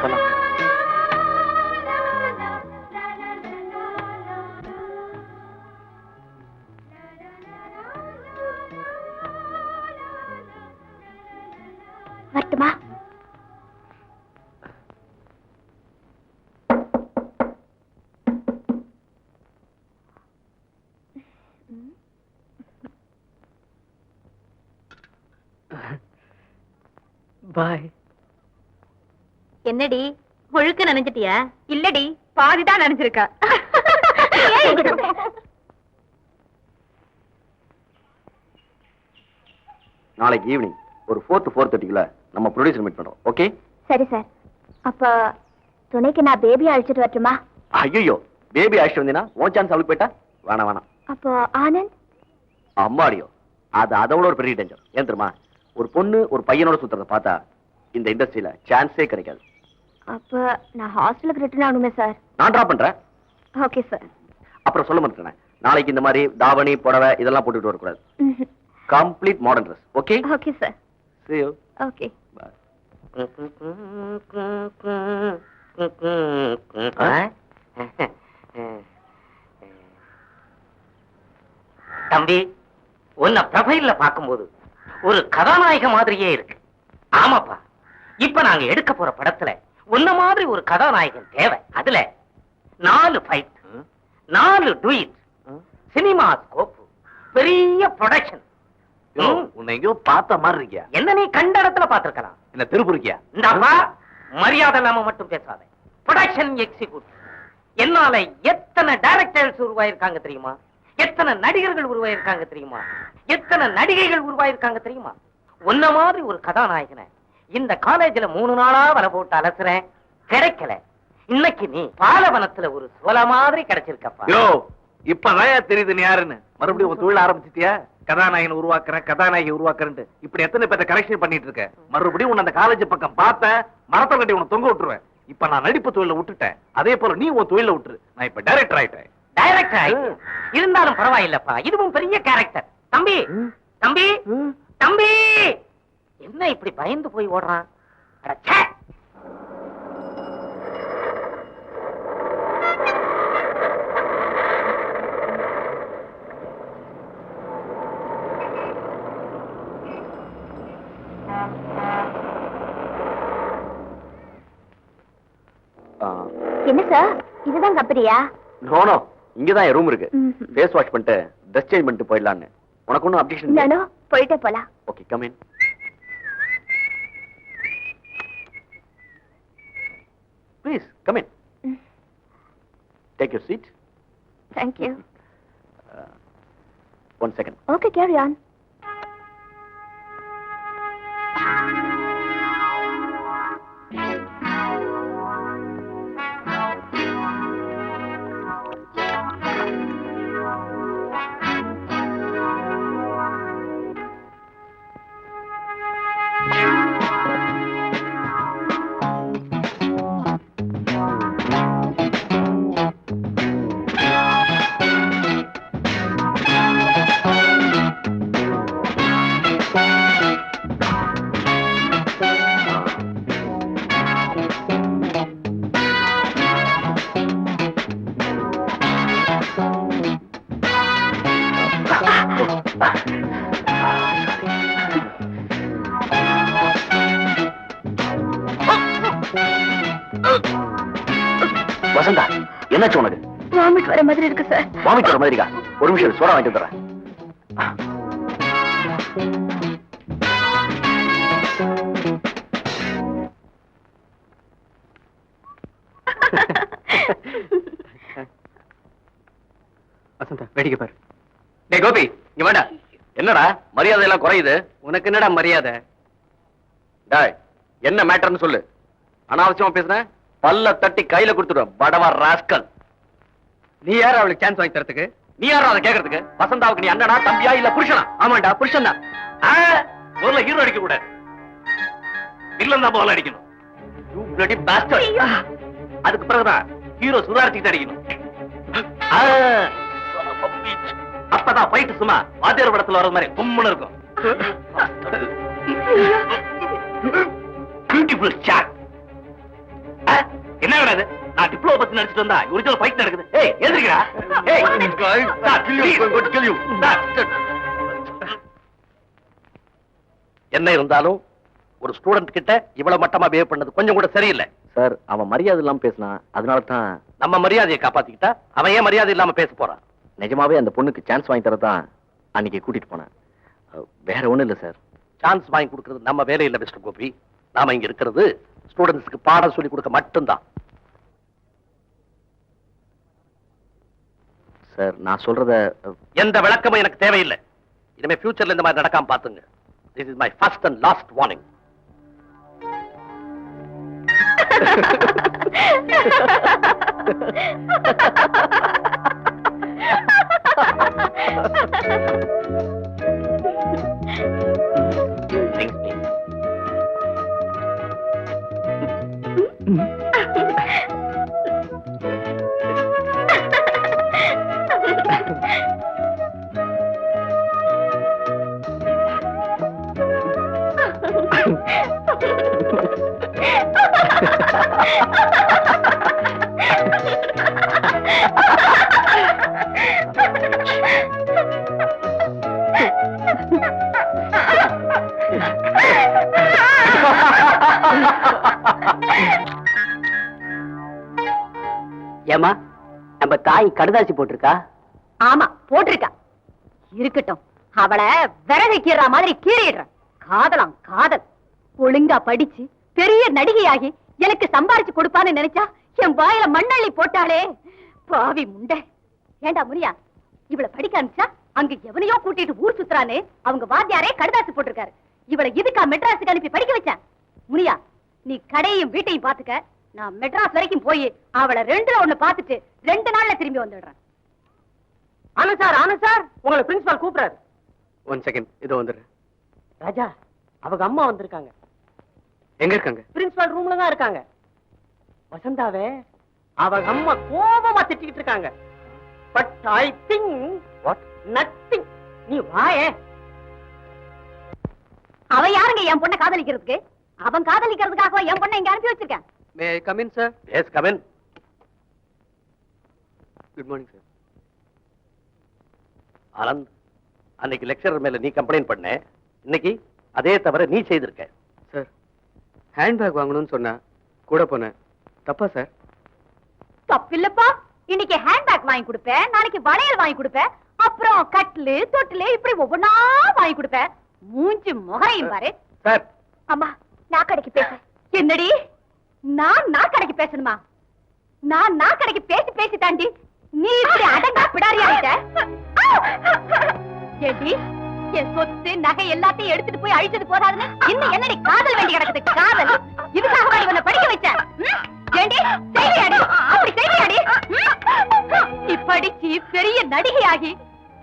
போலாம். வரட்டுமா? பாய். என்னடி முழுக்க நினைச்சிட்டியா? இல்லடி, பாதிதான் நினைச்சிருக்கா. நாளைக்கு ஈவினிங் ஒரு 4:30 நம்ம ப்ரொடியூசர் மீட் பண்றோம். ஓகே? சரி சார். அப்ப துணைக்கு நான் பேபி அழைச்சிட்டு வரட்டுமா? ஐயோ, பேபி அழைச்சிட்டு வந்தீங்கன்னா உன் சான்ஸ் அவளுக்கு போயிட்டா வேணாம் வேணாம். அப்போ ஆனந்த்? அம்மாடியோ, அது அதை விட ஒரு பெரிய டேஞ்சர். ஏன் தெரியுமா? ஒரு பொண்ணு ஒரு பையனோட சுத்துறத பார்த்தா இந்த இண்டஸ்ட்ரியில சான்ஸே கிடைக்காது. அப்ப நான் ஹாஸ்டலுக்கு ரிட்டர்ன் ஆகணுமே சார்? நான் டிராப் பண்றேன். Okay sir. அப்புறம் சொல்ல மாட்டேன், நாளைக்கு இந்த மாதிரி தாவணி புடவை இதெல்லாம் போட்டுட்டு வரக்கூடாது. Complete modern dress. Okay? Okay sir. See you. Okay. தம்பி, உன்னை ப்ரொஃபைல்ல பார்க்கும்போது ஒரு கதாநாயக மாதிரியே இருக்கு. ஆமாப்பா, இப்ப நாங்க எடுக்க போற படத்துல உன்ன மாதிரி ஒரு கதாநாயகன் தேவை. அதுல 4 ஃபைட், 4 டூயிட், சினிமா ஸ்கோப், பெரிய ப்ரொடக்ஷன். உன்னை எங்கேயோ பார்த்த மாதிரி இருக்கியா? என்ன நீ கண்ட இடத்துல பார்த்திருக்கலாம். என்ன திருப்பூருக்கியா? இந்தாப்பா, மரியாதை இல்லாம மட்டும் பேசாத. Production executive. என்னால எத்தனை டைரக்டர்ஸ் உருவாயிருக்காங்க தெரியுமா? எத்தனை நடிகர்கள் உருவாயிருக்காங்க தெரியுமா? எத்தனை நடிகைகள் உருவாயிருக்காங்க தெரியுமா? உன்ன மாதிரி ஒரு கதாநாயகனை இந்த காலேஜ்ல 3 நாளா வலை போட்டு அலசுறேன், கிடைக்கல. இன்னைக்கு நீ பாலவனத்துல ஒரு சோல மாதிரி கிடைச்சிருக்கப்பா. யோ, இப்பதான் தெரியுது நீ யாருன்னு. மறுபடியும் ஒரு தொழில் ஆரம்பிச்சிட்டியா? கதாநாயகன் உருவாக்குறேன், கதாநாயகி உருவாக்குறேன், இப்படி எத்தனை பேரை கரெக்ஷன் பண்ணிட்டு இருக்க. மறுபடியும் உன்னை அந்த காலேஜ் பக்கம் பார்த்தேன், மரத்தை கட்டி உன்னை தொங்க விட்டுருவேன். இப்ப நான் நடிப்பு தொழில விட்டுட்டேன், அதே போல நீ உன் தொழில விட்டுரு. நான் இப்ப டைரக்டர் ஆயிட்டேன். டைரக்டர் இருந்தாலும் பரவாயில்லப்பா, இதுவும் பெரிய கேரக்டர். தம்பி தம்பி தம்பி, என்ன இப்படி பயந்து போய் ஓடுறான்? அடச்சே! என்ன சார், இதுதான் கம்பெனியா? நோ, இங்கதான் என் ரூம் இருக்கு. ஃபேஸ் வாஷ் பண்ணிட்டு ட்ரெஸ் சேஞ்ச் பண்ணிட்டு போயிடலான்னு. உனக்கு ஒன்னும் அப்ஜெக்ஷன் இல்ல? போயிட்டே போலாம். Okay, come in. Please come in. Take your seat. Thank you. 1 second. Okay, carry on. Vasantha, என்னாச்சு உனக்கு? வாமிட் வர மாதிரி இருக்கு சார். வாமிட் வர மாதிரிக்கா? ஒரு நிமிஷம் சோடா வாங்கிட்டு வந்துடுறேன். வசந்தா, வேடிக்கை பாரு. டேய் கோபி, இங்க வாடா. என்னடா மரியாதை எல்லாம் குறையுது? உனக்கு என்னடா மரியாதை? டேய், என்ன மேட்டர்னு சொல்லு. அனாவசியமா பேசுறேன், பல்ல தட்டி கையில கொடுத்துடுவேன். படவா ராஸ்கல். நீ யார் அவளுக்கு சான்ஸ் வாங்கி தரத்துக்கு? நீ யாரா அதை கேக்குறதுக்கு? வசந்தாவுக்கு நீ அண்ணனா, தம்பியா, இல்ல புருஷனா? ஆமாண்டா, புருஷன் தான். முதல்ல ஹீரோ அடிக்க கூடாது, வில்லன் தான் முதல்ல அடிக்கணும். You bloody bastard. அதுக்கு பிறகுதான் ஹீரோ சுதாரிச்சுக்கிட்டு அடிக்கணும். அப்பதான் ஃபைட் சும்மா வாத்தியார் படத்துல வர மாதிரி கும்முன்னு இருக்கும். Beautiful shot. என்ன கிடையாது? நான் டிப்ளோ பத்தி நடிச்சிட்டு வந்தா ஒரிஜினல் ஃபைட் நடக்குது. ஏய் எந்திரிக்கடா. ஏய் என்ன இருந்தாலும் ஒரு ஸ்டூடெண்ட் கிட்ட இவ்வளவு மட்டமா பிஹேவ் பண்ணது கொஞ்சம் கூட சரியில்லை சார். அவன் மரியாதை இல்லாம பேசினா, அதனால தான். நம்ம மரியாதையை காப்பாத்திக்கிட்டா அவன் ஏன் மரியாதை இல்லாம பேச போறான்? நிஜமாவே அந்த பொண்ணுக்கு சான்ஸ் வாங்கி தரதான் அன்னைக்கு கூட்டிட்டு போனேன். வேற ஒண்ணும் இல்ல சார். சான்ஸ் வாங்கி கொடுக்கிறது நம்ம வேலை இல்ல மிஸ்டர் கோபி. நாம இங்க இருக்கிறது ஸ்டூடெண்ட்ஸ்க்கு பாடம் சொல்லி கொடுக்க மட்டும்தான். சார் நான் சொல்றத எந்த விளக்கமும் எனக்கு தேவையில்லை. இனிமே ஃபியூச்சர்ல இந்த மாதிரி நடக்காம பாத்துங்க. This is my first and last warning. Thanks, me. ஏமா நம்ம தாய் கடுதாசி போட்டிருக்கா? ஆமா போட்டிருக்கா. இருக்கட்டும், அவளை விறகு கீறா மாதிரி கீறிடுற. காதலாம் காதல். ஒழுங்கா படிச்சு பெரிய நடிகையாகி எனக்கு சம்பாரிச்சு கொடுப்பான்னு நினைச்சா என் வாயில மண்ணள்ளி போட்டாளே பாவி முண்டை. ஏண்டா முனியா, இவளை படிக்க அனுப்பிச்சா அங்க எவனையோ கூட்டிட்டு ஊர் சுத்துறானே அவங்க வாத்தியாரே கடுதாசி போட்டிருக்காரு. இவளை இதுக்கா மெட்ராஸுக்கு அனுப்பி படிக்க வச்சேன். முனியா, நீ கடையும் வீட்டையும் பாத்துக்க. நான் மெட்ராஸ் வரைக்கும் போய் அவளை 2ல 1 பாத்துட்டு 2 நாள்ல திரும்பி வந்துடுறேன். ஆனந்த் சார் உங்களை பிரின்சிபால் கூப்பிடுறாரு. 1 செகண்ட், இதோ வந்துடுறேன். ராஜா, அவங்க அம்மா வந்திருக்காங்க. எங்க இருக்காங்க? பிரின்சிபால் ரூம்ல தான் இருக்காங்க. வசந்தாவே அவங்க அம்மா கோபமா திட்டிக்கிட்டு இருக்காங்க. But I think what nothing. நீ வாயே. அவ யாருங்க என் பொண்ணை காதலிக்கிறதுக்கு? அவன் காதலிக்கிறதுக்காக என் பொண்ணை இங்க அனுப்பி வச்சிருக்கேன். May I come in sir? Yes come in. Good morning sir. Anand, அன்னைக்கு லெக்சரர் மேல நீ கம்ப்ளைண்ட் பண்ண. இன்னைக்கு அதே தவிர நீ செய்திருக்க. சார், ஹேண்ட்பேக் வாங்கணும்னு சொன்னா கூட போனேன். தப்பா சார்? தப்பில்லப்பா. இன்னைக்கு ஹேண்ட்பேக் வாங்கி கொடுப்பேன், நாளைக்கு வளையல் வாங்கி கொடுப்பேன், அப்புறம் கட்லு தொட்டிலு இப்படி ஒவ்வொன்னா வாங்கி கொடுப்பேன். மூஞ்சி முகரையும் பாரு. சார், அம்மா, நான் கடைக்கு பேச. என்னடி, நான் கடைக்கு பேசணுமா? நான் கடைக்கு பேசி பேசி தாண்டி நீ இப்படி அடங்கா பிடாரியாயிட்ட. ஏடி, என் சொத்து நகை எல்லாத்தையும் எடுத்துட்டு போய் அழிச்சது போதாதுன்னு இன்னும் என்னடி காதல் வேண்டி கிடக்குது? காதல் இதுக்காக இவனை படிக்க வச்சேன். ஏண்டி செய்வியாடி? அப்படி செய்வியாடி? நீ படிச்சு பெரிய நடிகையாகி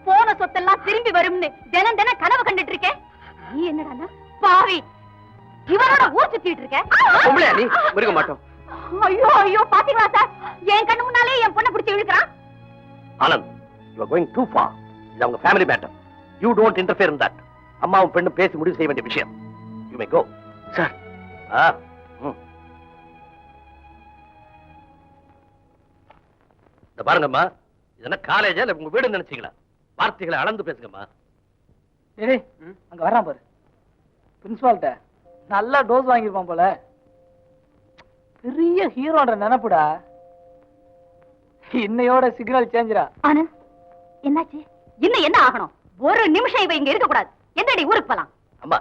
போன சொத்தெல்லாம் திரும்பி வரும்னு தினம் தினம் கனவு கண்டுட்டு இருக்கேன். நீ என்னடா பாவி இவனோட ஊர் சுத்திட்டு இருக்க. பொம்பளையா நீ? முருக மாட்டோம். ஐயோ ஐயோ, பாத்தீங்களா சார், என் கண்ணு முன்னாலே என் பொண்ணை பிடிச்சி இழுக்கிறான். Anand, you are going too far. இது அவங்க family matter. You don't interfere in that. அம்மாவும் பெண்ணும் பேசி முடிவு செய்ய வேண்டிய விஷயம். You may go. சார், இந்த பாருங்கம்மா, இதெல்லாம் காலேஜா இல்ல உங்க வீடு நினைச்சீங்களா? வார்த்தைகளை அளந்து பேசுங்கம்மா. ஏய், அங்க வர்றான் பாரு. பிரின்சிபால்ட்ட நல்லா டோஸ் வாங்கிருப்பான் போல. பெரிய ஹீரோன்ற நினைப்புடா. இன்னையோட சிக்னல் சேஞ்சுடா. ஆனந்த், என்னாச்சு? இன்னும் என்ன ஆகணும்? ஒரு நிமிஷம் இவ இங்க இருக்க கூடாது. என்னடி ஊருக்கு போலாம்? அம்மா,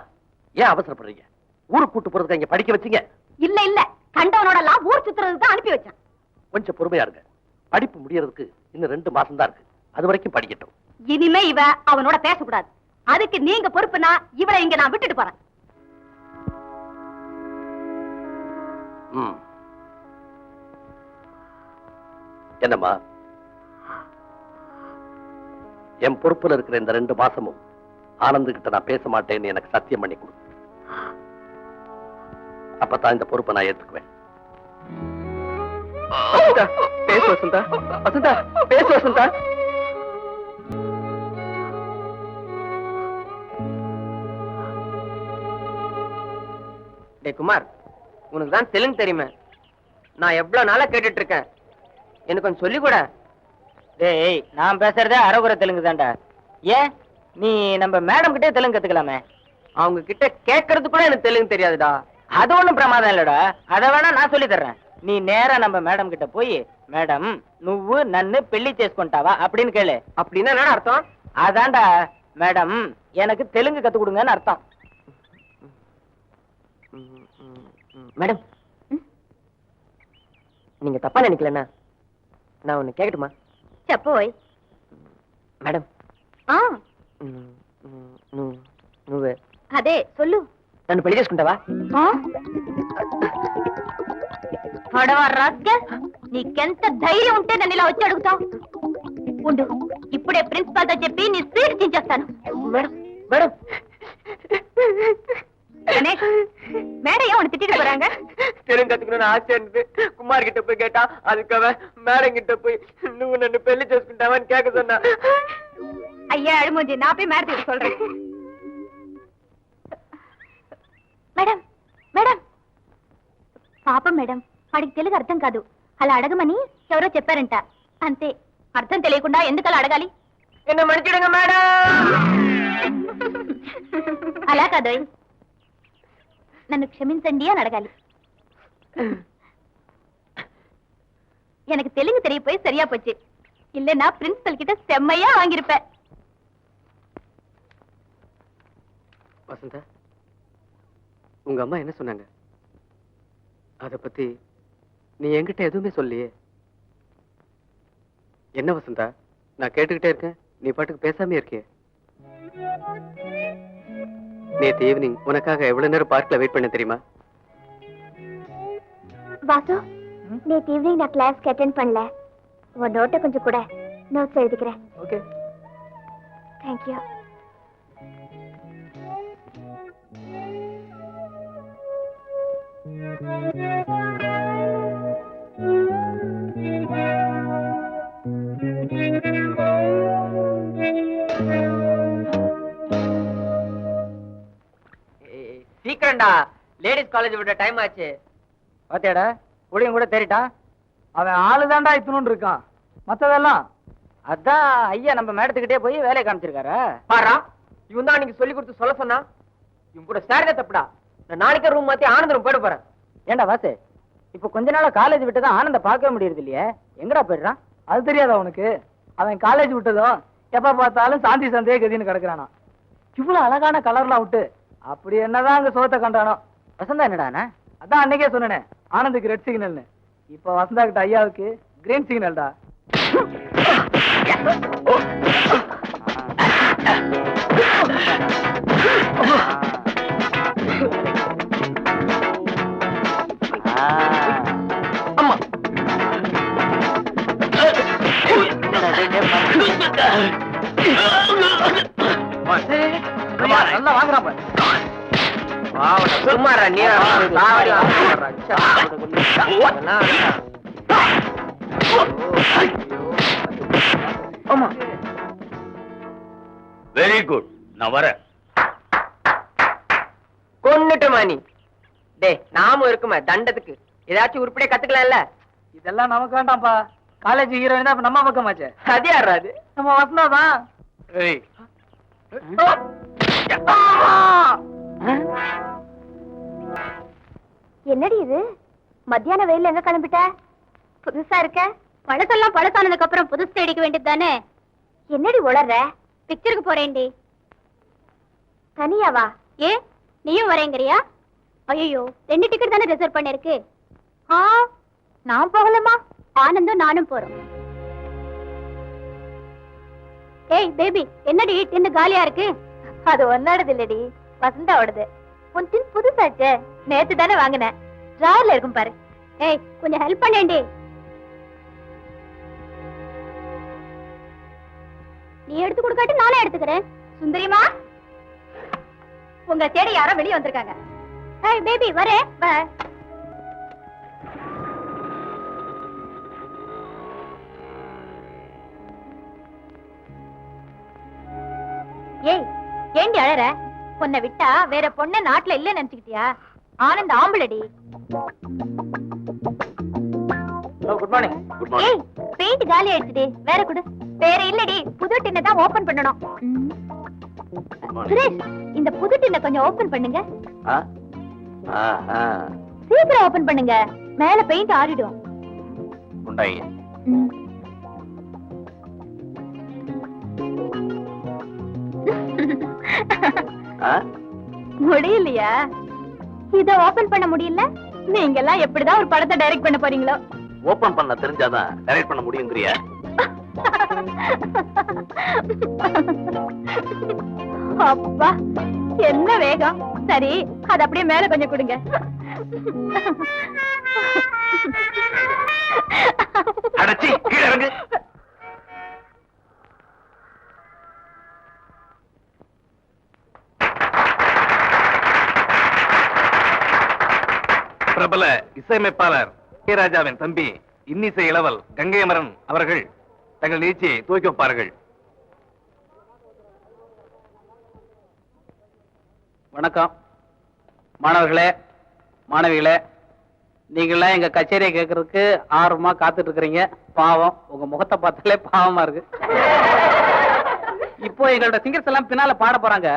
ஏன் அவசரப்படுறீங்க? ஊருக்கு கூட்டு போறதுக்கு இங்க படிக்க வச்சீங்க? இல்ல கண்டவனோட எல்லாம் ஊர் சுத்துறதுக்கு தான் அனுப்பி வச்சேன். கொஞ்சம் பொறுமையா இருங்க. படிப்பு முடியறதுக்கு இன்னும் 2 மாசம் தான் இருக்கு. அது வரைக்கும் படிக்கட்டும். இனிமே இவ அவனோட பேசக்கூடாது. அதுக்கு நீங்க பொறுப்புனா இவளை இங்க நான் விட்டுட்டு போறேன். என்னம்மா, என் பொறுப்புல இருக்கிற இந்த 2 மாசமும் ஆனந்த் கிட்ட நான் பேச மாட்டேன்னு எனக்கு சத்தியம் பண்ணி கொடு. அப்பதான் இந்த பொறுப்பை நான் ஏத்துக்குவேன். வசந்தா, பேசு வசந்தா. வசந்தா, பேசு வசந்தா. டே குமார், உனக்கு தான் தெலுங்கு தெரியுமே. நான் எவ்வளவு நாளா கேட்டுட்டு இருக்கேன், எனக்கு கொஞ்சம் சொல்லி கூட. டேய் நான் பேசுறதே அரகுர தெலுங்கு தான்டா. ஏன் நீ நம்ம மேடம் கிட்டே தெலுங்கு கத்துக்கலாமே? அவங்க கிட்ட கேட்கறது கூட எனக்கு தெலுங்கு தெரியாதுடா. அது ஒண்ணும் பிரமாதம் இல்லடா. அத வேணா நான் சொல்லி தர்றேன். நீ நேரா நம்ம மேடம் கிட்ட போய், மேடம் నువ్వు నన్ను పెళ్లి చేసుకుంటావా அப்படின்னு கேளு. அப்படின்னா என்ன அர்த்தம்? அதான்டா, மேடம் எனக்கு தெலுங்கு கத்து கொடுங்கன்னு அர்த்தம். மேடம், நீங்க தப்பா நினைக்கலன்னா நான் ஒண்ணு கேட்கட்டுமா? చెప్పోయ్. மேடம், ఆ నువ్వు అదే సొల్లు. నన్ను పెళ్లి చేసుకుంటావా? పొడవ రాస్కల్, నీకెంత ధైర్యం ఉంటే నన్ను ఇలా వచ్చి అడుగుతావు? ఉండు, ఇప్పుడే ప్రిన్సిపాల్ తో చెప్పి నీ సీట్ చించేస్తాను. மேடம் மேடம் கணேஷ், மேடம் ஏன் உன்னை திட்டிட்டு போறாங்க? தெலுங்கு கத்துக்கணும்னு ஆசை இருந்தது. குமார் கிட்ட போய் கேட்டா அதுக்காக மேடம் கிட்ட போய் నువ్వు నన్ను పెళ్లి చేసుకుంటావాன்னு கேட்க சொன்னா. ஐயா அழுமூஞ்சி, நான் போய் மேடத்துக்கு சொல்றேன். మేడం మేడం, పాపం మేడం, వాడికి తెలుగు అర్థం కాదు. అలా అడగమని ఎవరో చెప్పారంట. అంతే, అర్థం తెలియకుండా ఎందుకు అలా అడగాలి? என்ன மன்னிச்சிடுங்க மேடம். అలా కాదు, నన్ను క్షమించండి అని అడగాలి. எனக்கு தெலுங்கு தெரிய போய் சரியா போச்சு. இல்லன்னா பிரின்சிபல் கிட்ட செம்மையா வாங்கியிருப்பேன். வசந்தா, உங்க அம்மா என்ன சொன்னாங்க? அத பத்தி நீ என்கிட்ட எதுவுமே சொல்லியே. என்ன வசந்தா, நான் கேட்டுக்கிட்டே இருக்கேன், நீ பாட்டுக்கு பேசாமே இருக்கியே. நேத்து ஈவினிங் உனக்காக எவ்வளவு நேரம் பார்க்ல வெயிட் பண்ண தெரியுமா? வாசு, நேற்று ஈவினிங் நான் கிளாஸ்க்கு அட்டென்ட் பண்ணல. உன் நோட்டை கொஞ்சம் கூட நோட்ஸ் எழுதிக்கிறேன். ஓகே. தேங்க்யூ. சீக்கிரம்டா, லேடிஸ் காலேஜ் விட்ட டைம் ஆச்சு. பாத்தியாடா, ஒளியும் கூட தேறிட்டான். அவன் ஆளுதான்டா இத்தனும் இருக்கான். மத்ததெல்லாம் அதான் ஐயா நம்ம மேடத்துக்கிட்டே போய் வேலையை காமிச்சிருக்காரா? பாரா, இவன் தான் நீங்க சொல்லி கொடுத்து சொல்ல சொன்னா. இவன் கூட சேர்ந்த தப்புடா. நான் நாளைக்கே ரூம் மாத்தி ஆனந்த ரூம் போயிட போறேன். ஏண்டா வாசு, இப்ப கொஞ்ச நாளா காலேஜ் விட்டுதான் ஆனந்த பார்க்கவே முடியறது இல்லையே. எங்கடா போயிடுறான்? அது தெரியாதா உனக்கு? அவன் காலேஜ் விட்டதும் எப்ப பார்த்தாலும் சாந்தி சந்தையே கதின்னு கிடக்குறானா. இவ்வளவு அழகான கலர்லாம் விட்டு அப்படி என்னதான் அங்க சோத்த கண்டானோ. வசந்தா என்னடானா? அதான் அன்னைக்கே சொன்னேனே, ஆனந்துக்கு ரெட் சிக்னல்னு. இப்ப வசந்தா கிட்ட ஐயாவுக்கு கிரீன் சிக்னல்டா. நல்லா வாங்குறான் பாரு. சும்மாடா நீ. வெரி குட், நான் வரேன். கொன்னுட்டுமா நீ? டே, நாமும் இருக்குமே தண்டத்துக்கு ஏதாச்சும் உருப்படியா கத்துக்கலாம்ல. இதெல்லாம் நமக்கு வேண்டாம்ப்பா. காலேஜ் ஹீரோயின் தான் நம்ம பக்கமாச்சே. அது யாரா அது? நம்ம வசந்தா தான். ஏய், என்னடி இது? மத்தியான வெயில்ல எங்க கிளம்பிட்ட? புதுசா இருக்க. பழசெல்லாம் பழசானதுக்கு அப்புறம் புதுசு தேடிக்க வேண்டியது தானே. என்னடி உளர்ற? பிக்சருக்கு போறேன்டி. தனியாவா? ஏ, நீயும் வரேங்கறியா? ஐயோ, 2 டிக்கெட் தானே ரிசர்வ் பண்ணிருக்கு. நான் போகலமா? ஆனந்தும் நானும் போறோம். ஏய் பேபி, என்னடி டின்னு காலியா இருக்கு? அது ஒன்னோடது இல்லடி, வசந்தாவோடது. உன் டின் புதுசாச்சே, நேத்து தானே வாங்கினேன். டிராயர்ல இருக்கும் பாரு. ஏய், கொஞ்சம் ஹெல்ப் பண்ணேன்டி. நீ எடுத்து கொடுக்காட்டி நானே எடுத்துக்கிறேன். சுந்தரிமா, உங்க தேடி யாரோ வெளியே வந்திருக்காங்க. ஏய் பேபி, வரேன். பை. ஏய், ஏண்டி அழற? பொண்ணை விட்டா வேற பொண்ணை நாட்டுல இல்ல நினைச்சுக்கிட்டியா? ஆனந்த் ஆம்பளடி. Good morning. Good morning. ஏய் பெயிண்ட் காலி ஆயிடுச்சுடி, வேற கொடு. வேற இல்லடி, புது டின்னை தான் ஓபன் பண்ணணும். சுரேஷ், இந்த புது டின்னை கொஞ்சம் ஓபன் பண்ணுங்க. சீக்கிரம் ஓபன் பண்ணுங்க, மேல பெயிண்ட் ஆறிடும். உண்டாங்க. முடியலையா? இத ஓபன் பண்ண முடியல? நீங்க எல்லாம் எப்படிதான் ஒரு படத்தை டைரக்ட் பண்ண போறீங்களோ? ஓபன் பண்ண தெரிஞ்சாதான் டைரக்ட் பண்ண முடியுங்கிறியா? அப்பா என்ன வேகம். சரி, அது அப்படியே மேல கொஞ்சம் கொடுங்க. அடச்சி கீழே இறங்கு. பிரபல இசையமைப்பாளர் ராஜாவின் தம்பி இன்னிசை இளவல் கங்கை அமரன் அவர்கள் தங்கள் நிகழ்ச்சியை துவக்கி வைப்பார்கள். வணக்கம் மாணவர்களே, மாணவிகளே. நீங்களாம் எங்க கச்சேரியை கேட்கறதுக்கு ஆர்வமா காத்துட்டு இருக்கிறீங்க. பாவம், உங்க முகத்தை பார்த்தாலே பாவமா இருக்கு. இப்போ எங்களோட சிங்கர்ஸ் எல்லாம் பின்னால பாட போறாங்க.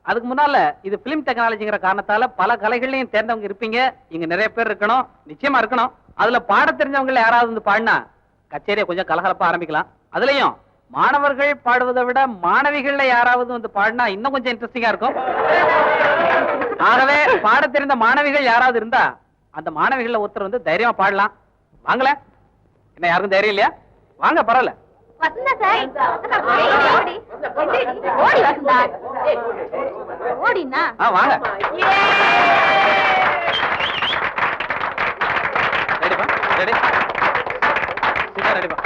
அதுக்கு முன்னால இது பிலிம் டெக்னாலஜிங்கிற காரணத்தால பல கலைகள்லயும் தேர்ந்தவங்க இருப்பீங்க. இங்க நிறைய பேர் இருக்கணும், நிச்சயமா இருக்கணும். அதுல பாட தெரிஞ்சவங்க யாராவது வந்து பாடினா கச்சேரியை கொஞ்சம் கலகலப்பா ஆரம்பிக்கலாம். அதுலயும் மாணவர்கள் பாடுவதை விட மாணவிகள்ல யாராவது வந்து பாடினா இன்னும் கொஞ்சம் இன்ட்ரெஸ்டிங்கா இருக்கும். ஆகவே பாட தெரிந்த மாணவிகள் யாராவது இருந்தா அந்த மாணவிகள்ல ஒருத்தர் வந்து தைரியமா பாடலாம். வாங்கல, என்ன யாருக்கும் தைரியம் இல்லையா? வாங்க, பரவாயில்ல. வசந்தா சார், ஓடி ஓடி வசந்தா, ஓடினா வாங்க. ரெடிப்பா, ரெடி, ரெடிப்பா.